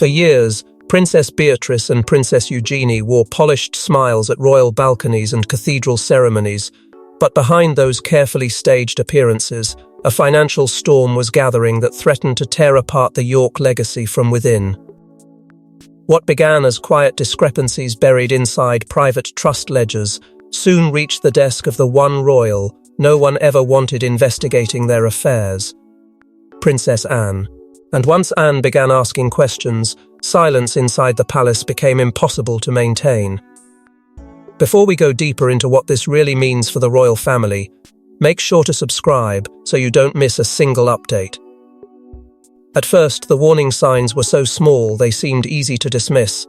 For years, Princess Beatrice and Princess Eugenie wore polished smiles at royal balconies and cathedral ceremonies, but behind those carefully staged appearances, a financial storm was gathering that threatened to tear apart the York legacy from within. What began as quiet discrepancies buried inside private trust ledgers soon reached the desk of the one royal no one ever wanted investigating their affairs: Princess Anne. And once Anne began asking questions, silence inside the palace became impossible to maintain. Before we go deeper into what this really means for the royal family, make sure to subscribe so you don't miss a single update. At first, the warning signs were so small they seemed easy to dismiss.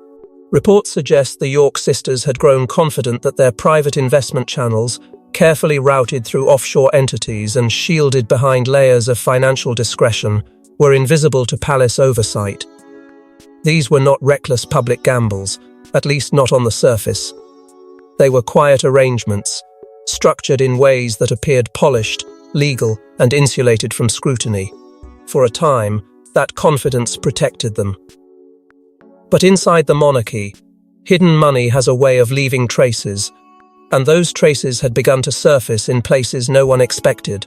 Reports suggest the York sisters had grown confident that their private investment channels, carefully routed through offshore entities and shielded behind layers of financial discretion, were invisible to palace oversight. These were not reckless public gambles, at least not on the surface. They were quiet arrangements, structured in ways that appeared polished, legal, and insulated from scrutiny. For a time, that confidence protected them. But inside the monarchy, hidden money has a way of leaving traces, and those traces had begun to surface in places no one expected.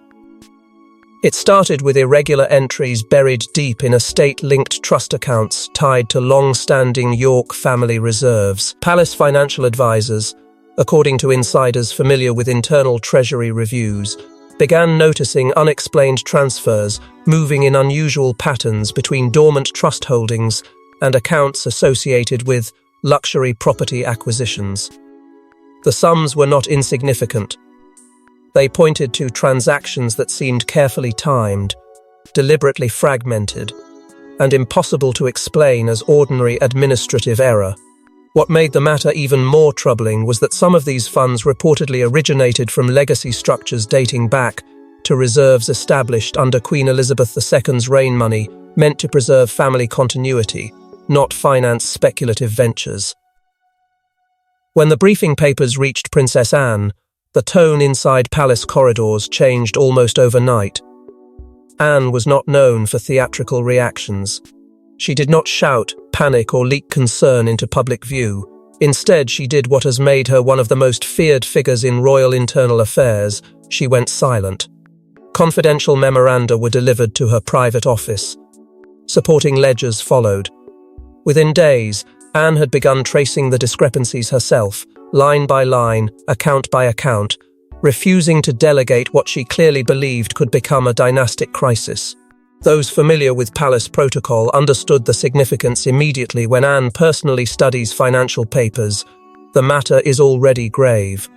It started with irregular entries buried deep in estate-linked trust accounts tied to long-standing York family reserves. Palace financial advisors, according to insiders familiar with internal treasury reviews, began noticing unexplained transfers moving in unusual patterns between dormant trust holdings and accounts associated with luxury property acquisitions. The sums were not insignificant. They pointed to transactions that seemed carefully timed, deliberately fragmented, and impossible to explain as ordinary administrative error. What made the matter even more troubling was that some of these funds reportedly originated from legacy structures dating back to reserves established under Queen Elizabeth II's reign money meant to preserve family continuity, not finance speculative ventures. When the briefing papers reached Princess Anne, the tone inside palace corridors changed almost overnight. Anne was not known for theatrical reactions. She did not shout, panic, or leak concern into public view. Instead, she did what has made her one of the most feared figures in royal internal affairs. She went silent. Confidential memoranda were delivered to her private office. Supporting ledgers followed. Within days, Anne had begun tracing the discrepancies herself, line by line, account by account, refusing to delegate what she clearly believed could become a dynastic crisis. Those familiar with palace protocol understood the significance immediately. When Anne personally studies financial papers, the matter is already grave.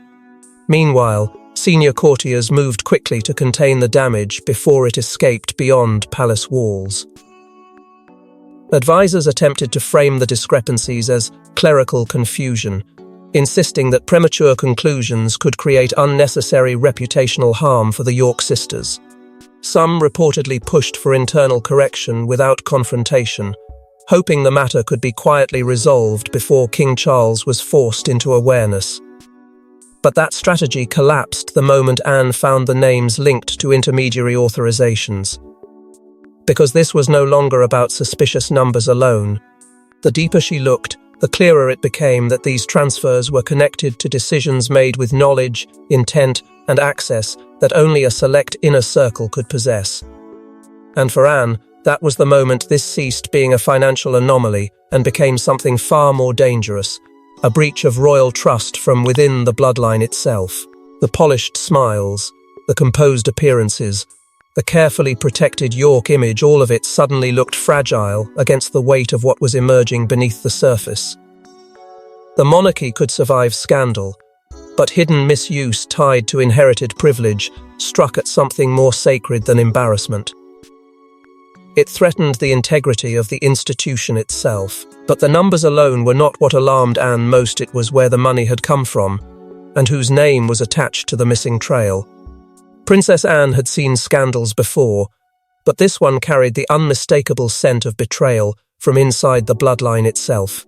Meanwhile, senior courtiers moved quickly to contain the damage before it escaped beyond palace walls. Advisors attempted to frame the discrepancies as clerical confusion, insisting that premature conclusions could create unnecessary reputational harm for the York sisters. Some reportedly pushed for internal correction without confrontation, hoping the matter could be quietly resolved before King Charles was forced into awareness. But that strategy collapsed the moment Anne found the names linked to intermediary authorizations. Because this was no longer about suspicious numbers alone. The deeper she looked, the clearer it became that these transfers were connected to decisions made with knowledge, intent, and access that only a select inner circle could possess. And for Anne, that was the moment this ceased being a financial anomaly and became something far more dangerous, a breach of royal trust from within the bloodline itself. The polished smiles, the composed appearances, the carefully protected York image, all of it suddenly looked fragile against the weight of what was emerging beneath the surface. The monarchy could survive scandal, but hidden misuse tied to inherited privilege struck at something more sacred than embarrassment. It threatened the integrity of the institution itself, but the numbers alone were not what alarmed Anne most. It was where the money had come from, and whose name was attached to the missing trail. Princess Anne had seen scandals before, but this one carried the unmistakable scent of betrayal from inside the bloodline itself.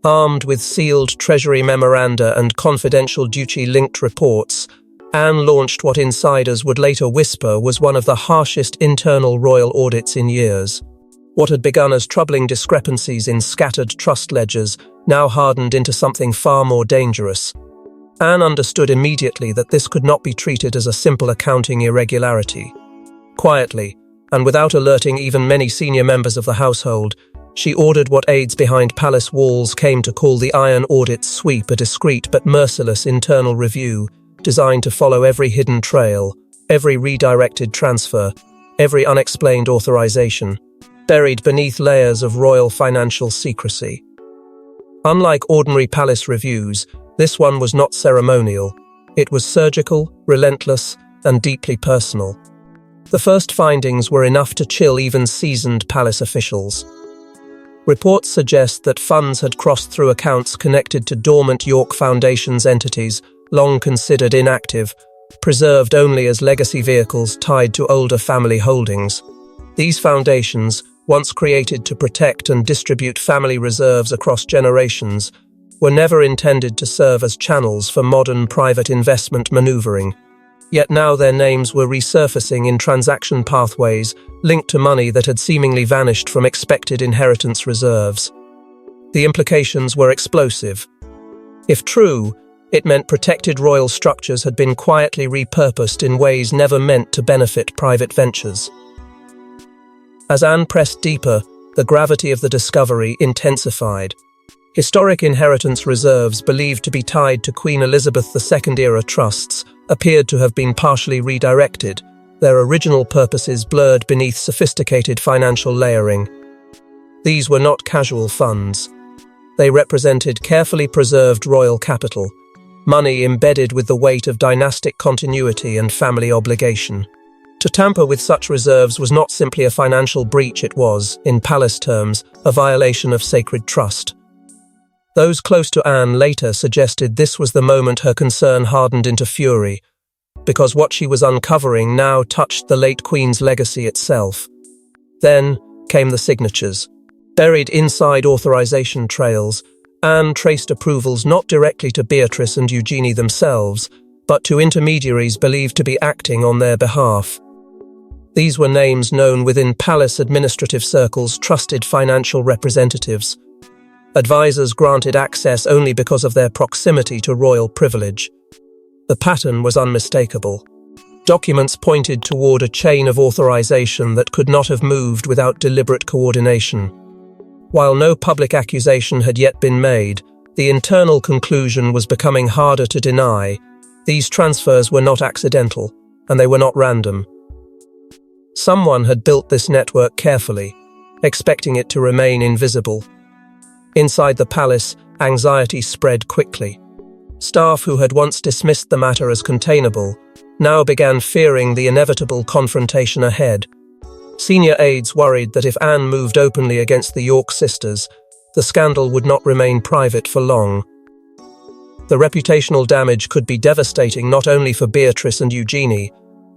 Armed with sealed treasury memoranda and confidential duty-linked reports, Anne launched what insiders would later whisper was one of the harshest internal royal audits in years. What had begun as troubling discrepancies in scattered trust ledgers now hardened into something far more dangerous. Anne understood immediately that this could not be treated as a simple accounting irregularity. Quietly, and without alerting even many senior members of the household, she ordered what aides behind palace walls came to call the Iron Audit Sweep, a discreet but merciless internal review designed to follow every hidden trail, every redirected transfer, every unexplained authorization, buried beneath layers of royal financial secrecy. Unlike ordinary palace reviews, this one was not ceremonial. It was surgical, relentless, and deeply personal. The first findings were enough to chill even seasoned palace officials. Reports suggest that funds had crossed through accounts connected to dormant York Foundation's entities, long considered inactive, preserved only as legacy vehicles tied to older family holdings. These foundations, once created to protect and distribute family reserves across generations, were never intended to serve as channels for modern private investment maneuvering. Yet now their names were resurfacing in transaction pathways linked to money that had seemingly vanished from expected inheritance reserves. The implications were explosive. If true, it meant protected royal structures had been quietly repurposed in ways never meant to benefit private ventures. As Anne pressed deeper, the gravity of the discovery intensified. Historic inheritance reserves believed to be tied to Queen Elizabeth II-era trusts appeared to have been partially redirected, their original purposes blurred beneath sophisticated financial layering. These were not casual funds. They represented carefully preserved royal capital, money embedded with the weight of dynastic continuity and family obligation. To tamper with such reserves was not simply a financial breach, it was, in palace terms, a violation of sacred trust. Those close to Anne later suggested this was the moment her concern hardened into fury, because what she was uncovering now touched the late Queen's legacy itself. Then came the signatures. Buried inside authorization trails, Anne traced approvals not directly to Beatrice and Eugenie themselves, but to intermediaries believed to be acting on their behalf. These were names known within palace administrative circles, trusted financial representatives. Advisors granted access only because of their proximity to royal privilege. The pattern was unmistakable. Documents pointed toward a chain of authorization that could not have moved without deliberate coordination. While no public accusation had yet been made, the internal conclusion was becoming harder to deny. These transfers were not accidental, and they were not random. Someone had built this network carefully, expecting it to remain invisible. Inside the palace, anxiety spread quickly. Staff who had once dismissed the matter as containable now began fearing the inevitable confrontation ahead. Senior aides worried that if Anne moved openly against the York sisters, the scandal would not remain private for long. The reputational damage could be devastating not only for Beatrice and Eugenie,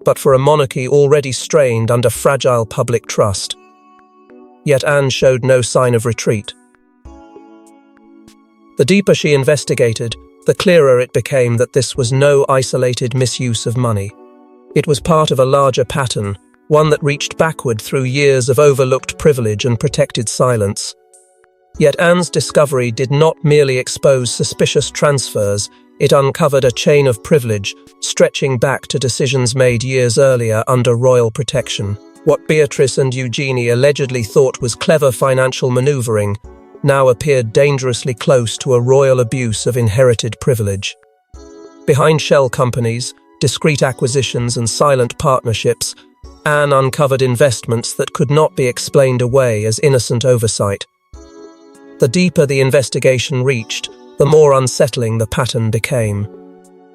but for a monarchy already strained under fragile public trust. Yet Anne showed no sign of retreat. The deeper she investigated, the clearer it became that this was no isolated misuse of money. It was part of a larger pattern, one that reached backward through years of overlooked privilege and protected silence. Yet Anne's discovery did not merely expose suspicious transfers, it uncovered a chain of privilege, stretching back to decisions made years earlier under royal protection. What Beatrice and Eugenie allegedly thought was clever financial maneuvering now appeared dangerously close to a royal abuse of inherited privilege. Behind shell companies, discreet acquisitions and silent partnerships, Anne uncovered investments that could not be explained away as innocent oversight. The deeper the investigation reached, the more unsettling the pattern became.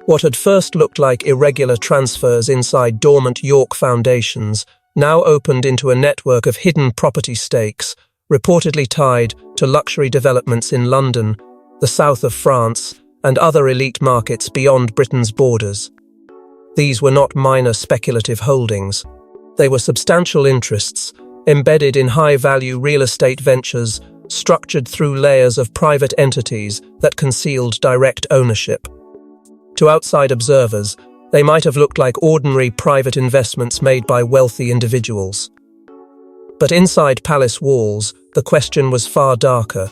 What had first looked like irregular transfers inside dormant York foundations now opened into a network of hidden property stakes, reportedly tied to luxury developments in London, the south of France, and other elite markets beyond Britain's borders. These were not minor speculative holdings. They were substantial interests, embedded in high-value real estate ventures, structured through layers of private entities that concealed direct ownership. To outside observers, they might have looked like ordinary private investments made by wealthy individuals. But inside palace walls, the question was far darker.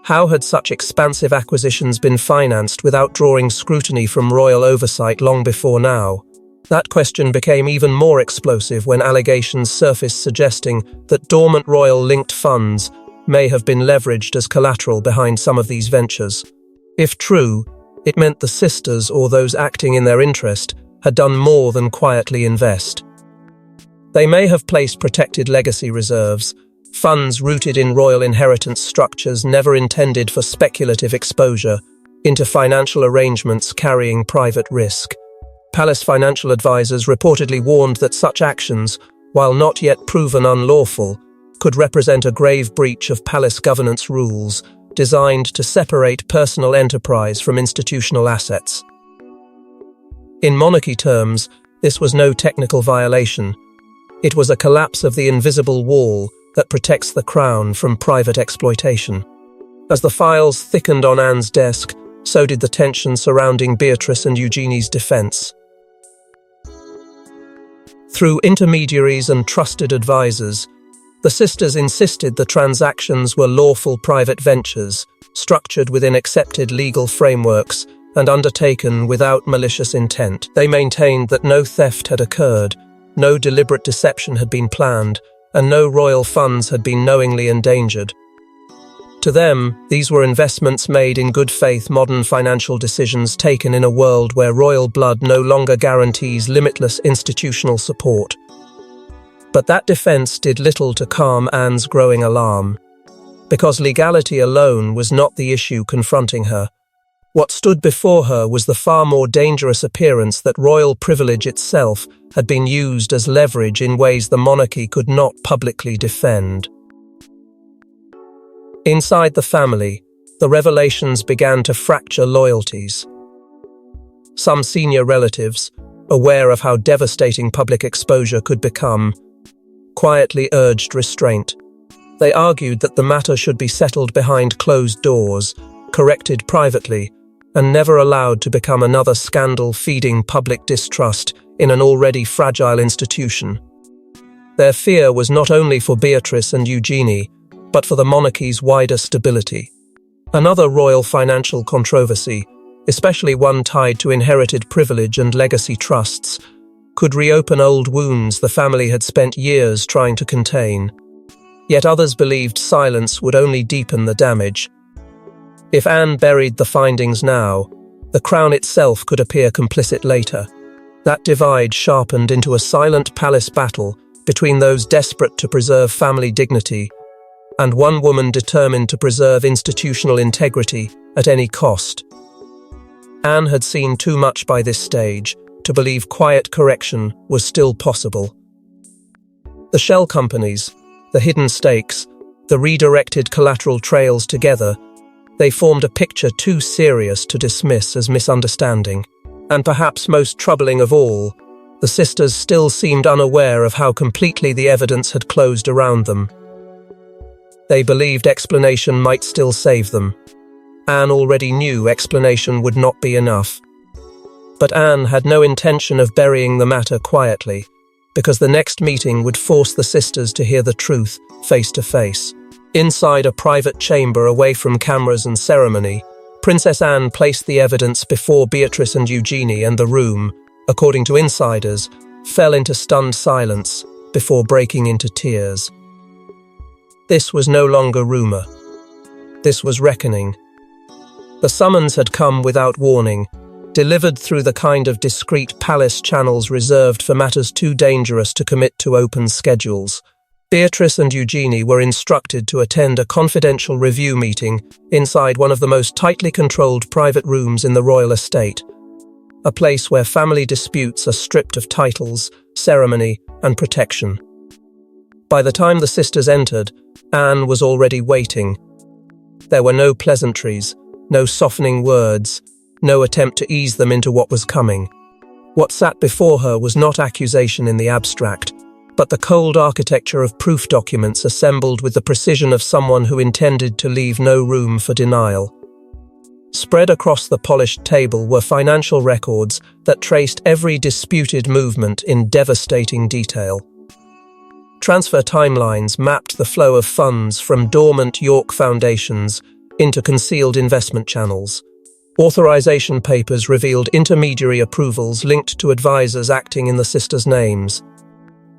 How had such expansive acquisitions been financed without drawing scrutiny from royal oversight long before now? That question became even more explosive when allegations surfaced suggesting that dormant royal-linked funds may have been leveraged as collateral behind some of these ventures. If true, it meant the sisters or those acting in their interest had done more than quietly invest. They may have placed protected legacy reserves, funds rooted in royal inheritance structures never intended for speculative exposure, into financial arrangements carrying private risk. Palace financial advisors reportedly warned that such actions, while not yet proven unlawful, could represent a grave breach of palace governance rules designed to separate personal enterprise from institutional assets. In monarchy terms, this was no technical violation. It was a collapse of the invisible wall that protects the crown from private exploitation. As the files thickened on Anne's desk, so did the tension surrounding Beatrice and Eugenie's defense. Through intermediaries and trusted advisors, the sisters insisted the transactions were lawful private ventures, structured within accepted legal frameworks and undertaken without malicious intent. They maintained that no theft had occurred, no deliberate deception had been planned, and no royal funds had been knowingly endangered. To them, these were investments made in good faith modern financial decisions taken in a world where royal blood no longer guarantees limitless institutional support. But that defense did little to calm Anne's growing alarm, because legality alone was not the issue confronting her. What stood before her was the far more dangerous appearance that royal privilege itself had been used as leverage in ways the monarchy could not publicly defend. Inside the family, the revelations began to fracture loyalties. Some senior relatives, aware of how devastating public exposure could become, quietly urged restraint. They argued that the matter should be settled behind closed doors, corrected privately, and never allowed to become another scandal feeding public distrust in an already fragile institution. Their fear was not only for Beatrice and Eugenie, but for the monarchy's wider stability. Another royal financial controversy, especially one tied to inherited privilege and legacy trusts, could reopen old wounds the family had spent years trying to contain. Yet others believed silence would only deepen the damage. If Anne buried the findings now, the crown itself could appear complicit later. That divide sharpened into a silent palace battle between those desperate to preserve family dignity and one woman determined to preserve institutional integrity at any cost. Anne had seen too much by this stage to believe quiet correction was still possible. The shell companies, the hidden stakes, the redirected collateral trails together, they formed a picture too serious to dismiss as misunderstanding. And perhaps most troubling of all, the sisters still seemed unaware of how completely the evidence had closed around them. They believed explanation might still save them. Anne already knew explanation would not be enough. But Anne had no intention of burying the matter quietly, because the next meeting would force the sisters to hear the truth face to face. Inside a private chamber away from cameras and ceremony, Princess Anne placed the evidence before Beatrice and Eugenie, and the room, according to insiders, fell into stunned silence before breaking into tears. This was no longer rumor. This was reckoning. The summons had come without warning, delivered through the kind of discreet palace channels reserved for matters too dangerous to commit to open schedules. Beatrice and Eugenie were instructed to attend a confidential review meeting inside one of the most tightly controlled private rooms in the royal estate, a place where family disputes are stripped of titles, ceremony, and protection. By the time the sisters entered, Anne was already waiting. There were no pleasantries, no softening words, no attempt to ease them into what was coming. What sat before her was not accusation in the abstract, but the cold architecture of proof documents assembled with the precision of someone who intended to leave no room for denial. Spread across the polished table were financial records that traced every disputed movement in devastating detail. Transfer timelines mapped the flow of funds from dormant York foundations into concealed investment channels. Authorization papers revealed intermediary approvals linked to advisors acting in the sisters' names.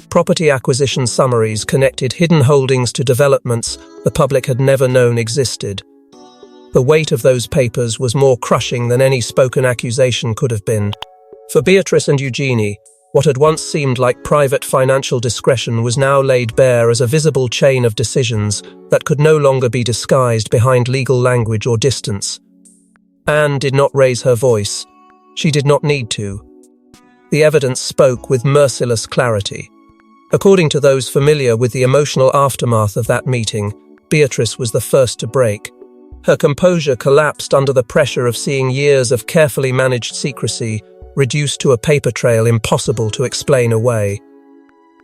Property acquisition summaries connected hidden holdings to developments the public had never known existed. The weight of those papers was more crushing than any spoken accusation could have been. For Beatrice and Eugenie, what had once seemed like private financial discretion was now laid bare as a visible chain of decisions that could no longer be disguised behind legal language or distance. Anne did not raise her voice. She did not need to. The evidence spoke with merciless clarity. According to those familiar with the emotional aftermath of that meeting, Beatrice was the first to break. Her composure collapsed under the pressure of seeing years of carefully managed secrecy reduced to a paper trail impossible to explain away.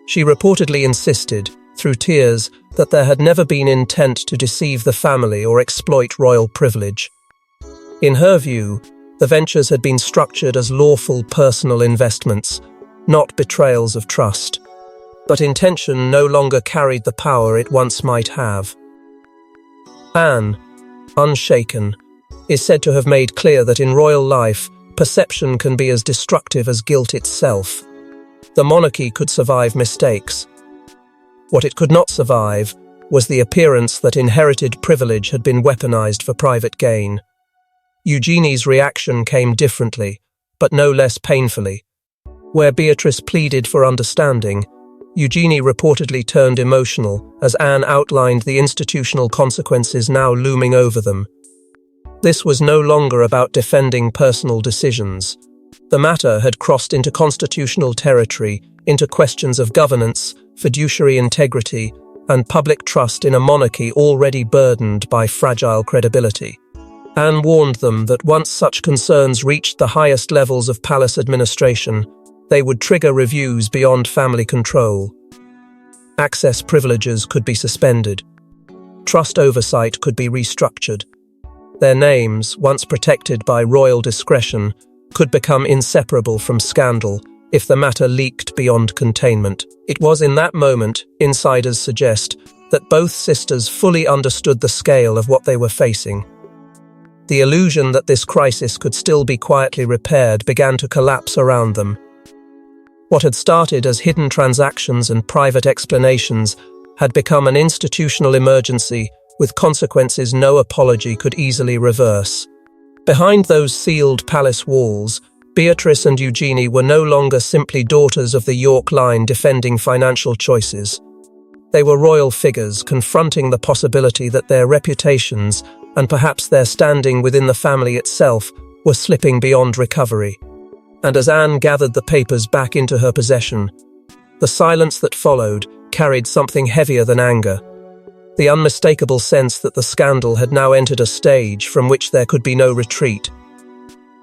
She reportedly insisted, through tears, that there had never been intent to deceive the family or exploit royal privilege. In her view, the ventures had been structured as lawful personal investments, not betrayals of trust. But intention no longer carried the power it once might have. Anne, unshaken, is said to have made clear that in royal life, perception can be as destructive as guilt itself. The monarchy could survive mistakes. What it could not survive was the appearance that inherited privilege had been weaponized for private gain. Eugenie's reaction came differently, but no less painfully. Where Beatrice pleaded for understanding, Eugenie reportedly turned emotional as Anne outlined the institutional consequences now looming over them. This was no longer about defending personal decisions. The matter had crossed into constitutional territory, into questions of governance, fiduciary integrity, and public trust in a monarchy already burdened by fragile credibility. Anne warned them that once such concerns reached the highest levels of palace administration, they would trigger reviews beyond family control. Access privileges could be suspended. Trust oversight could be restructured. Their names, once protected by royal discretion, could become inseparable from scandal if the matter leaked beyond containment. It was in that moment, insiders suggest, that both sisters fully understood the scale of what they were facing. The illusion that this crisis could still be quietly repaired began to collapse around them. What had started as hidden transactions and private explanations had become an institutional emergency with consequences no apology could easily reverse. Behind those sealed palace walls, Beatrice and Eugenie were no longer simply daughters of the York line defending financial choices. They were royal figures confronting the possibility that their reputations, and perhaps their standing within the family itself, were slipping beyond recovery. And as Anne gathered the papers back into her possession, the silence that followed carried something heavier than anger. The unmistakable sense that the scandal had now entered a stage from which there could be no retreat.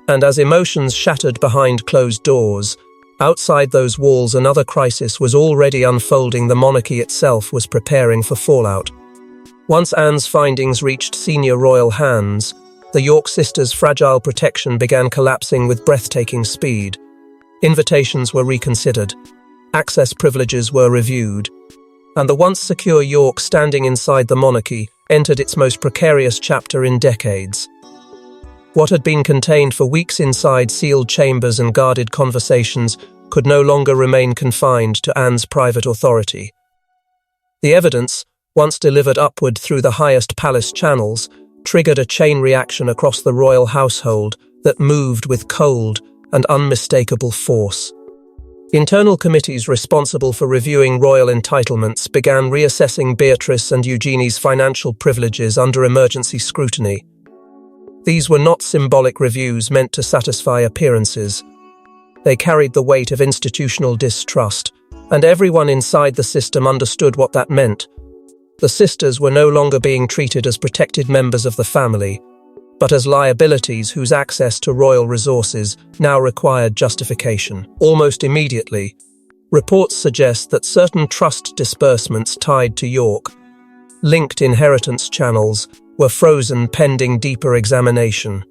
And as emotions shattered behind closed doors, outside those walls another crisis was already unfolding. The monarchy itself was preparing for fallout. Once Anne's findings reached senior royal hands, the York sisters' fragile protection began collapsing with breathtaking speed. Invitations were reconsidered, access privileges were reviewed, and the once secure York standing inside the monarchy entered its most precarious chapter in decades. What had been contained for weeks inside sealed chambers and guarded conversations could no longer remain confined to Anne's private authority. The evidence, once delivered upward through the highest palace channels, triggered a chain reaction across the royal household that moved with cold and unmistakable force. Internal committees responsible for reviewing royal entitlements began reassessing Beatrice and Eugenie's financial privileges under emergency scrutiny. These were not symbolic reviews meant to satisfy appearances. They carried the weight of institutional distrust, and everyone inside the system understood what that meant. The sisters were no longer being treated as protected members of the family, but as liabilities whose access to royal resources now required justification. Almost immediately, reports suggest that certain trust disbursements tied to York, linked inheritance channels, were frozen pending deeper examination.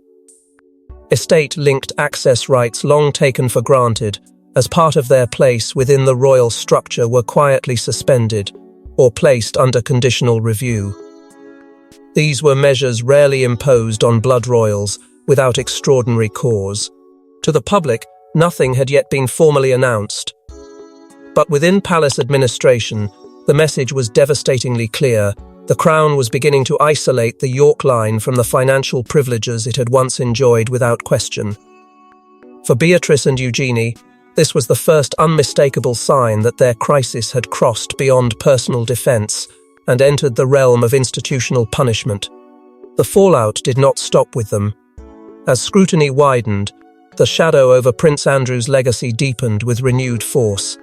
Estate-linked access rights long taken for granted as part of their place within the royal structure, were quietly suspended or placed under conditional review. These were measures rarely imposed on blood royals without extraordinary cause. To the public, nothing had yet been formally announced. But within palace administration, the message was devastatingly clear. The crown was beginning to isolate the York line from the financial privileges it had once enjoyed without question. For Beatrice and Eugenie, this was the first unmistakable sign that their crisis had crossed beyond personal defense and entered the realm of institutional punishment. The fallout did not stop with them. As scrutiny widened, the shadow over Prince Andrew's legacy deepened with renewed force.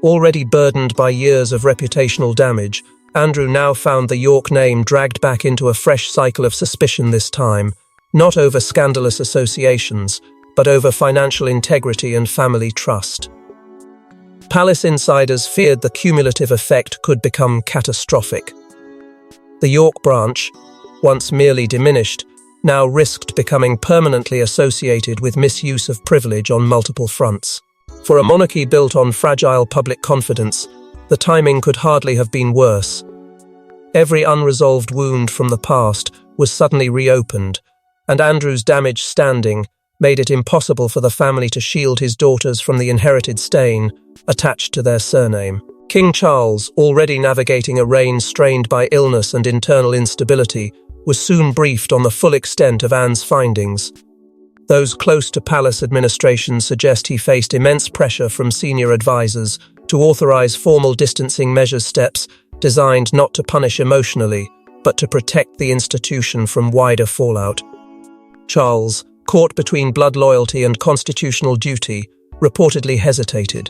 Already burdened by years of reputational damage, Andrew now found the York name dragged back into a fresh cycle of suspicion, this time, not over scandalous associations, but over financial integrity and family trust. Palace insiders feared the cumulative effect could become catastrophic. The York branch, once merely diminished, now risked becoming permanently associated with misuse of privilege on multiple fronts. For a monarchy built on fragile public confidence, the timing could hardly have been worse. Every unresolved wound from the past was suddenly reopened, and Andrew's damaged standing made it impossible for the family to shield his daughters from the inherited stain attached to their surname. King Charles, already navigating a reign strained by illness and internal instability, was soon briefed on the full extent of Anne's findings. Those close to palace administration suggest he faced immense pressure from senior advisors to authorize formal distancing measures, steps designed not to punish emotionally, but to protect the institution from wider fallout. Charles, caught between blood loyalty and constitutional duty, reportedly hesitated.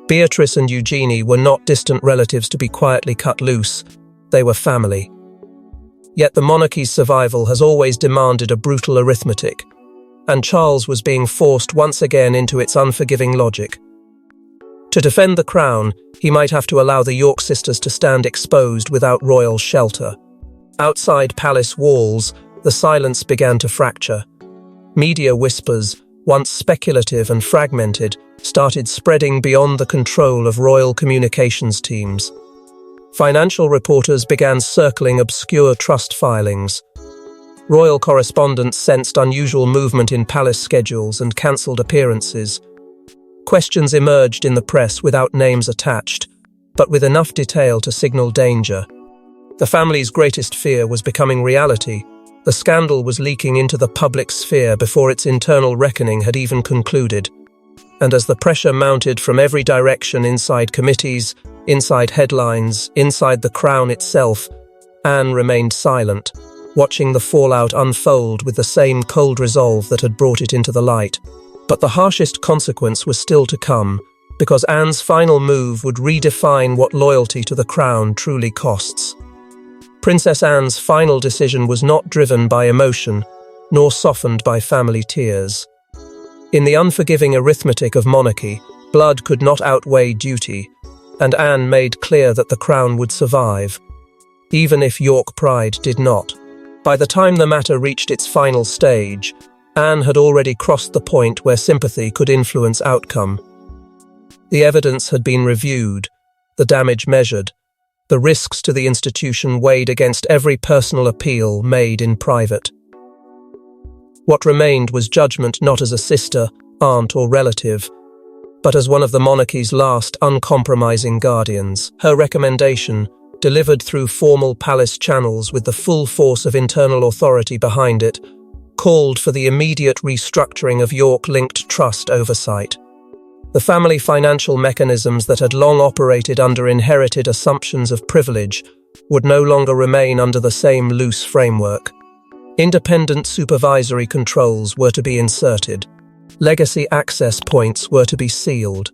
Beatrice and Eugenie were not distant relatives to be quietly cut loose. They were family. Yet the monarchy's survival has always demanded a brutal arithmetic, and Charles was being forced once again into its unforgiving logic. To defend the crown, he might have to allow the York sisters to stand exposed without royal shelter. Outside palace walls, the silence began to fracture. Media whispers, once speculative and fragmented, started spreading beyond the control of royal communications teams. Financial reporters began circling obscure trust filings. Royal correspondents sensed unusual movement in palace schedules and cancelled appearances. Questions emerged in the press without names attached, but with enough detail to signal danger. The family's greatest fear was becoming reality. The scandal was leaking into the public sphere before its internal reckoning had even concluded. And as the pressure mounted from every direction, inside committees, inside headlines, inside the crown itself, Anne remained silent, watching the fallout unfold with the same cold resolve that had brought it into the light. But the harshest consequence was still to come, because Anne's final move would redefine what loyalty to the crown truly costs. Princess Anne's final decision was not driven by emotion, nor softened by family tears. In the unforgiving arithmetic of monarchy, blood could not outweigh duty, and Anne made clear that the crown would survive, even if York pride did not. By the time the matter reached its final stage, Anne had already crossed the point where sympathy could influence outcome. The evidence had been reviewed, the damage measured, the risks to the institution weighed against every personal appeal made in private. What remained was judgment not as a sister, aunt or relative, but as one of the monarchy's last uncompromising guardians. Her recommendation, delivered through formal palace channels with the full force of internal authority behind it, called for the immediate restructuring of York-linked trust oversight. The family financial mechanisms that had long operated under inherited assumptions of privilege would no longer remain under the same loose framework. Independent supervisory controls were to be inserted. Legacy access points were to be sealed.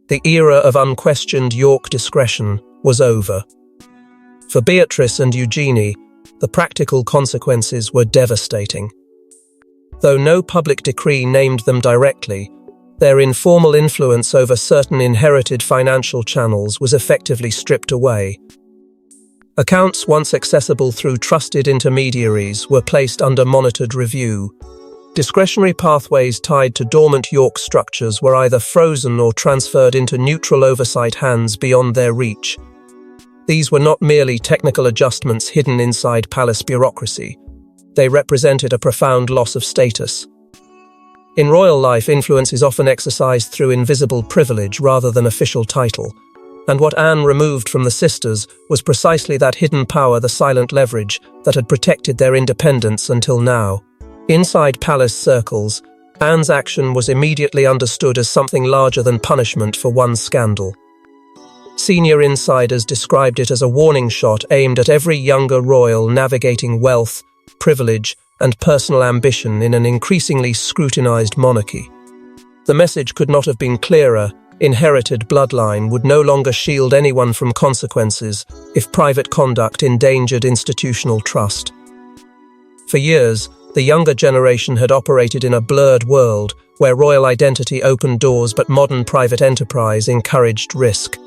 The era of unquestioned York discretion was over. For Beatrice and Eugenie, the practical consequences were devastating. Though no public decree named them directly, their informal influence over certain inherited financial channels was effectively stripped away. Accounts once accessible through trusted intermediaries were placed under monitored review. Discretionary pathways tied to dormant York structures were either frozen or transferred into neutral oversight hands beyond their reach. These were not merely technical adjustments hidden inside palace bureaucracy. They represented a profound loss of status. In royal life, influence is often exercised through invisible privilege rather than official title, and what Anne removed from the sisters was precisely that hidden power, the silent leverage, that had protected their independence until now. Inside palace circles, Anne's action was immediately understood as something larger than punishment for one scandal. Senior insiders described it as a warning shot aimed at every younger royal navigating wealth, privilege, and personal ambition in an increasingly scrutinized monarchy. The message could not have been clearer. Inherited bloodline would no longer shield anyone from consequences if private conduct endangered institutional trust. For years, the younger generation had operated in a blurred world where royal identity opened doors but modern private enterprise encouraged risk.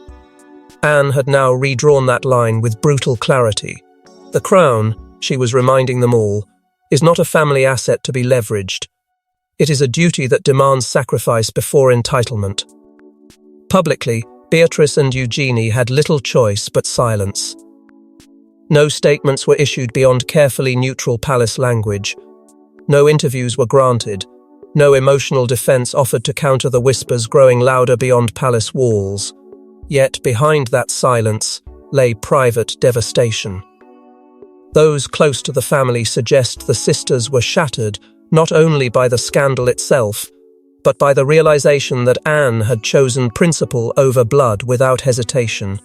Anne had now redrawn that line with brutal clarity. The crown, she was reminding them all, is not a family asset to be leveraged. It is a duty that demands sacrifice before entitlement. Publicly, Beatrice and Eugenie had little choice but silence. No statements were issued beyond carefully neutral palace language. No interviews were granted. No emotional defense offered to counter the whispers growing louder beyond palace walls. Yet behind that silence lay private devastation. Those close to the family suggest the sisters were shattered not only by the scandal itself, but by the realization that Anne had chosen principle over blood without hesitation.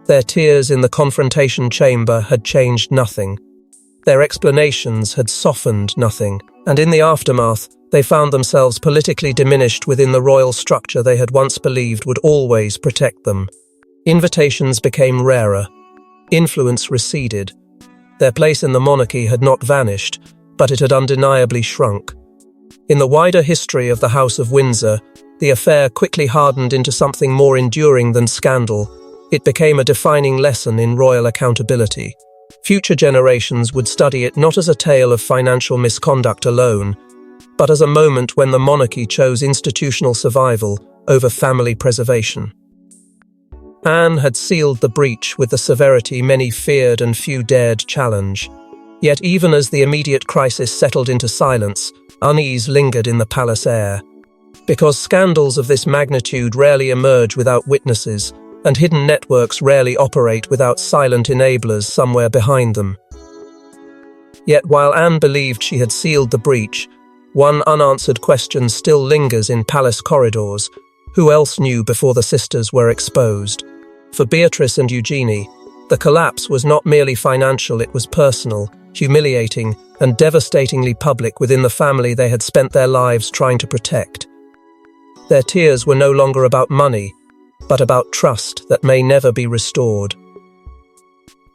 Their tears in the confrontation chamber had changed nothing. Their explanations had softened nothing, and in the aftermath, they found themselves politically diminished within the royal structure they had once believed would always protect them. Invitations became rarer. Influence receded. Their place in the monarchy had not vanished, but it had undeniably shrunk. In the wider history of the House of Windsor, the affair quickly hardened into something more enduring than scandal. It became a defining lesson in royal accountability. Future generations would study it not as a tale of financial misconduct alone, but as a moment when the monarchy chose institutional survival over family preservation. Anne had sealed the breach with the severity many feared and few dared challenge. Yet even as the immediate crisis settled into silence, unease lingered in the palace air. Because scandals of this magnitude rarely emerge without witnesses, and hidden networks rarely operate without silent enablers somewhere behind them. Yet while Anne believed she had sealed the breach, one unanswered question still lingers in palace corridors. Who else knew before the sisters were exposed? For Beatrice and Eugenie, the collapse was not merely financial, it was personal, humiliating, and devastatingly public within the family they had spent their lives trying to protect. Their tears were no longer about money, but about trust that may never be restored.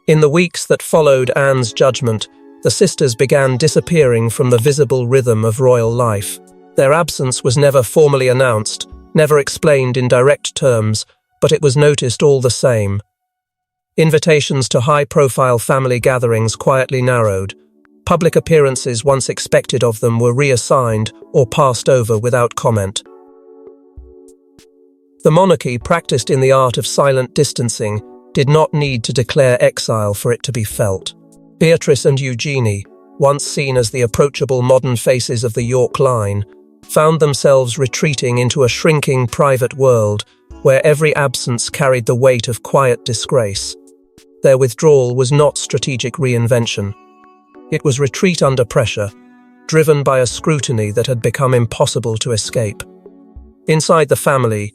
In the weeks that followed Anne's judgment, the sisters began disappearing from the visible rhythm of royal life. Their absence was never formally announced, never explained in direct terms, but it was noticed all the same. Invitations to high-profile family gatherings quietly narrowed. Public appearances once expected of them were reassigned or passed over without comment. The monarchy, practiced in the art of silent distancing, did not need to declare exile for it to be felt. Beatrice and Eugenie, once seen as the approachable modern faces of the York line, found themselves retreating into a shrinking private world where every absence carried the weight of quiet disgrace. Their withdrawal was not strategic reinvention. It was retreat under pressure, driven by a scrutiny that had become impossible to escape. Inside the family,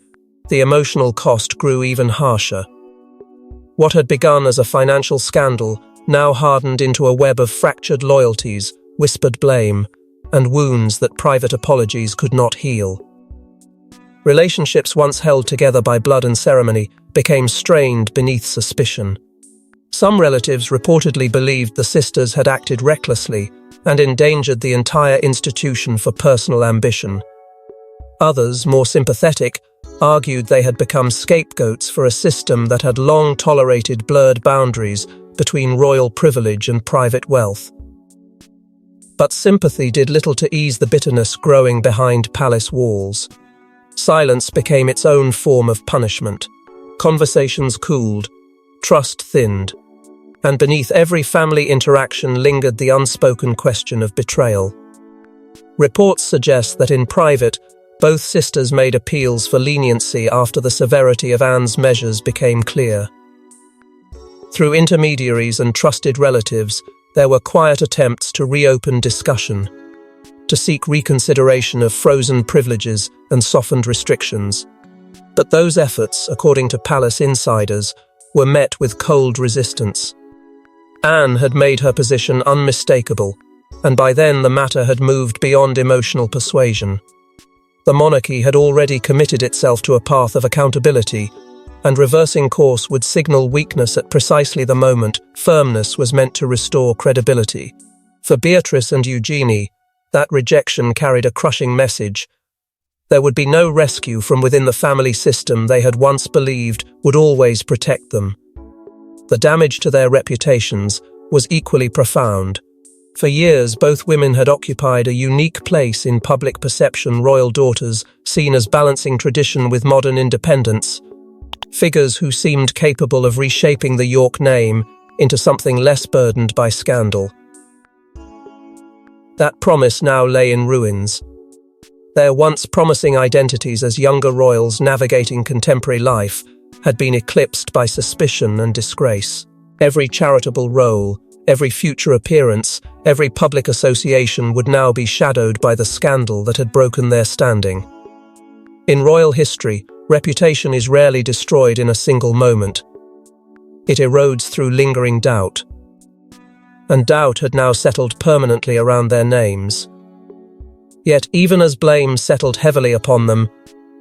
the emotional cost grew even harsher. What had begun as a financial scandal now hardened into a web of fractured loyalties, whispered blame, and wounds that private apologies could not heal. Relationships once held together by blood and ceremony became strained beneath suspicion. Some relatives reportedly believed the sisters had acted recklessly and endangered the entire institution for personal ambition. Others, more sympathetic, argued they had become scapegoats for a system that had long tolerated blurred boundaries between royal privilege and private wealth. But sympathy did little to ease the bitterness growing behind palace walls. Silence became its own form of punishment. Conversations cooled, trust thinned, and beneath every family interaction lingered the unspoken question of betrayal. Reports suggest that in private, both sisters made appeals for leniency after the severity of Anne's measures became clear. Through intermediaries and trusted relatives, there were quiet attempts to reopen discussion, to seek reconsideration of frozen privileges and softened restrictions. But those efforts, according to palace insiders, were met with cold resistance. Anne had made her position unmistakable, and by then the matter had moved beyond emotional persuasion. The monarchy had already committed itself to a path of accountability, and reversing course would signal weakness at precisely the moment firmness was meant to restore credibility. For Beatrice and Eugenie, that rejection carried a crushing message. There would be no rescue from within the family system they had once believed would always protect them. The damage to their reputations was equally profound. For years, both women had occupied a unique place in public perception, royal daughters seen as balancing tradition with modern independence, figures who seemed capable of reshaping the York name into something less burdened by scandal. That promise now lay in ruins. Their once promising identities as younger royals navigating contemporary life had been eclipsed by suspicion and disgrace. Every charitable role, every future appearance, every public association would now be shadowed by the scandal that had broken their standing. In royal history, reputation is rarely destroyed in a single moment. It erodes through lingering doubt. And doubt had now settled permanently around their names. Yet even as blame settled heavily upon them,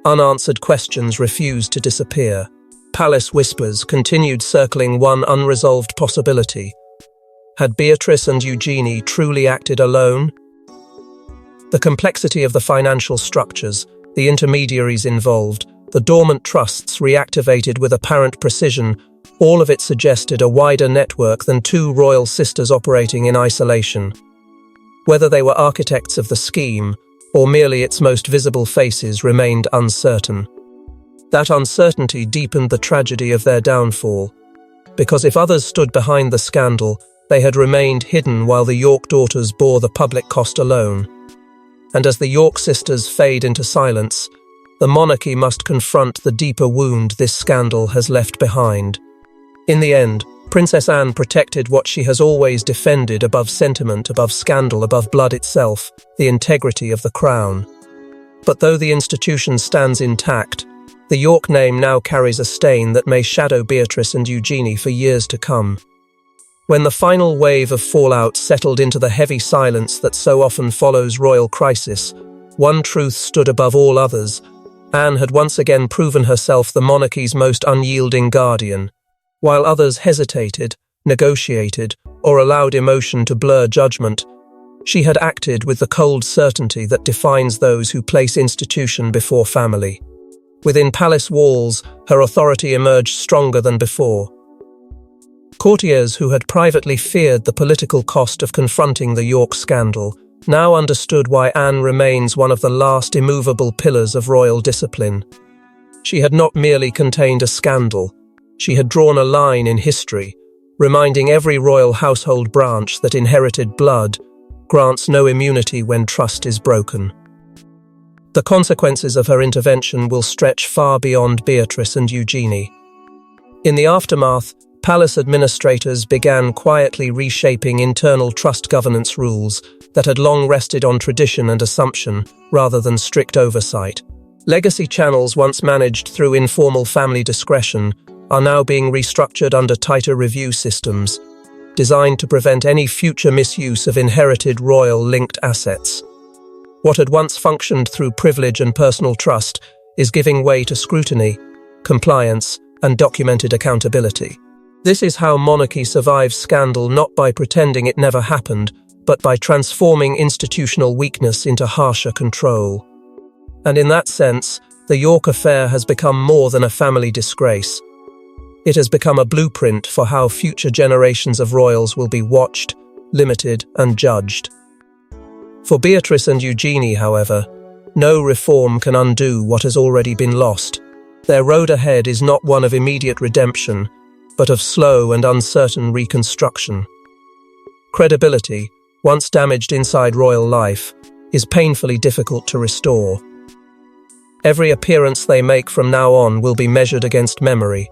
unanswered questions refused to disappear. Palace whispers continued circling one unresolved possibility. Had Beatrice and Eugenie truly acted alone? The complexity of the financial structures, the intermediaries involved, the dormant trusts reactivated with apparent precision, all of it suggested a wider network than two royal sisters operating in isolation. Whether they were architects of the scheme, or merely its most visible faces, remained uncertain. That uncertainty deepened the tragedy of their downfall, because if others stood behind the scandal, they had remained hidden while the York daughters bore the public cost alone. And as the York sisters fade into silence, the monarchy must confront the deeper wound this scandal has left behind. In the end, Princess Anne protected what she has always defended above sentiment, above scandal, above blood itself, the integrity of the crown. But though the institution stands intact, the York name now carries a stain that may shadow Beatrice and Eugenie for years to come. When the final wave of fallout settled into the heavy silence that so often follows royal crisis, one truth stood above all others. Anne had once again proven herself the monarchy's most unyielding guardian. While others hesitated, negotiated, or allowed emotion to blur judgment, she had acted with the cold certainty that defines those who place institution before family. Within palace walls, her authority emerged stronger than before. Courtiers who had privately feared the political cost of confronting the York scandal now understood why Anne remains one of the last immovable pillars of royal discipline. She had not merely contained a scandal, she had drawn a line in history, reminding every royal household branch that inherited blood grants no immunity when trust is broken. The consequences of her intervention will stretch far beyond Beatrice and Eugenie. In the aftermath, palace administrators began quietly reshaping internal trust governance rules that had long rested on tradition and assumption rather than strict oversight. Legacy channels once managed through informal family discretion are now being restructured under tighter review systems, designed to prevent any future misuse of inherited royal-linked assets. What had once functioned through privilege and personal trust is giving way to scrutiny, compliance, and documented accountability. This is how monarchy survives scandal, not by pretending it never happened, but by transforming institutional weakness into harsher control. And in that sense, the York affair has become more than a family disgrace. It has become a blueprint for how future generations of royals will be watched, limited, and judged. For Beatrice and Eugenie, however, no reform can undo what has already been lost. Their road ahead is not one of immediate redemption, but of slow and uncertain reconstruction. Credibility, once damaged inside royal life, is painfully difficult to restore. Every appearance they make from now on will be measured against memory.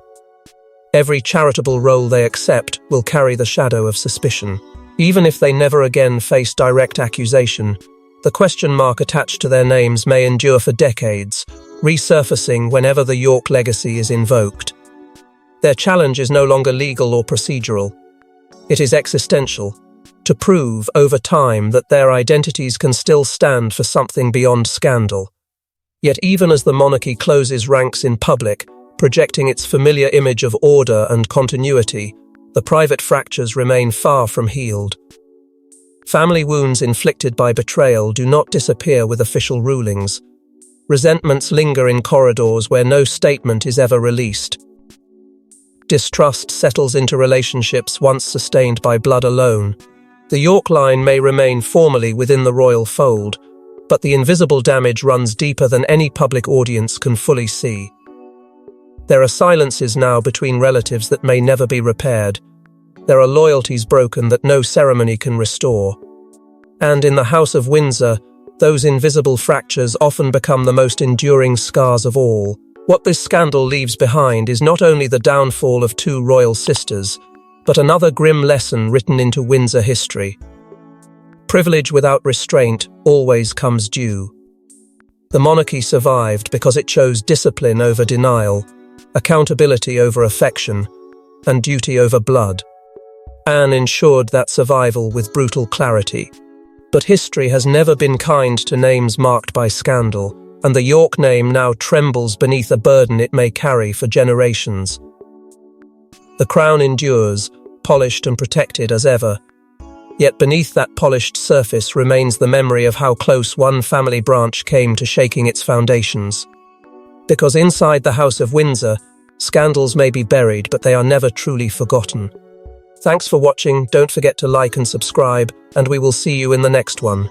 Every charitable role they accept will carry the shadow of suspicion. Even if they never again face direct accusation, the question mark attached to their names may endure for decades, resurfacing whenever the York legacy is invoked. Their challenge is no longer legal or procedural. It is existential, to prove over time that their identities can still stand for something beyond scandal. Yet even as the monarchy closes ranks in public, projecting its familiar image of order and continuity, the private fractures remain far from healed. Family wounds inflicted by betrayal do not disappear with official rulings. Resentments linger in corridors where no statement is ever released. Distrust settles into relationships once sustained by blood alone. The York line may remain formally within the royal fold, but the invisible damage runs deeper than any public audience can fully see. There are silences now between relatives that may never be repaired. There are loyalties broken that no ceremony can restore. And in the House of Windsor, those invisible fractures often become the most enduring scars of all. What this scandal leaves behind is not only the downfall of two royal sisters, but another grim lesson written into Windsor history. Privilege without restraint always comes due. The monarchy survived because it chose discipline over denial, accountability over affection, and duty over blood. Anne ensured that survival with brutal clarity. But history has never been kind to names marked by scandal, and the York name now trembles beneath a burden it may carry for generations. The crown endures, polished and protected as ever. Yet beneath that polished surface remains the memory of how close one family branch came to shaking its foundations. Because inside the House of Windsor, scandals may be buried, but they are never truly forgotten. Thanks for watching, don't forget to like and subscribe, and we will see you in the next one.